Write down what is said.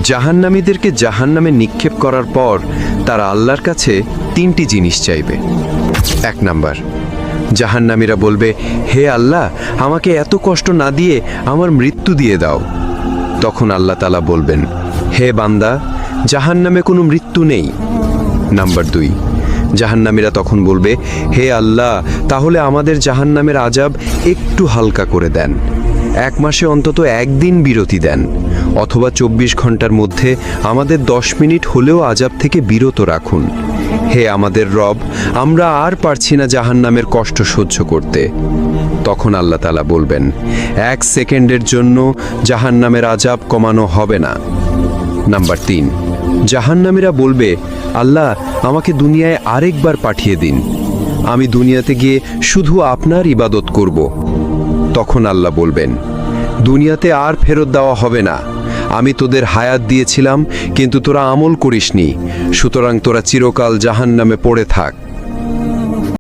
জাহান্নামীদেরকে জাহান্নামে নিক্ষেপ করার পর তারা আল্লাহর কাছে 3টি জিনিস চাইবে। 1 নাম্বার, জাহান্নামীরা বলবে, হে আল্লাহ, আমাকে এত কষ্ট না দিয়ে আমার মৃত্যু দিয়ে দাও। তখন আল্লাহ তাআলা বলবেন, হে বান্দা, জাহান্নামে কোনো মৃত্যু নেই। নাম্বার 2, জাহান্নামীরা তখন বলবে, হে আল্লাহ, তাহলে আমাদের জাহান্নামের আযাব একটু হালকা করে দেন। 1 মাসে অন্তত 1 দিন বিরতি দেন, অথবা 24 ঘন্টার মধ্যে আমাদের 10 মিনিট হলেও আযাব থেকে বিরত রাখুন। হে আমাদের রব, আমরা আর পারছি না জাহান্নামের কষ্ট সহ্য করতে। তখন আল্লাহ তাআলা বলবেন, 1 সেকেন্ডের জন্য জাহান্নামের আযাব কমানো হবে না। নাম্বার 3, জাহান্নামীরা বলবে, আল্লাহ, আমাকে দুনিয়ায় আরেকবার পাঠিয়ে দিন, আমি দুনিয়াতে গিয়ে শুধু আপনার ইবাদত করব। তখন আল্লাহ বলবেন, দুনিয়াতে আর ফেরত দেওয়া হবে না, আমি তোদের হায়াত দিয়েছিলাম কিন্তু তোরা আমল করিসনি, সুতরাং তোরা চিরকাল জাহান্নামে পড়ে থাক।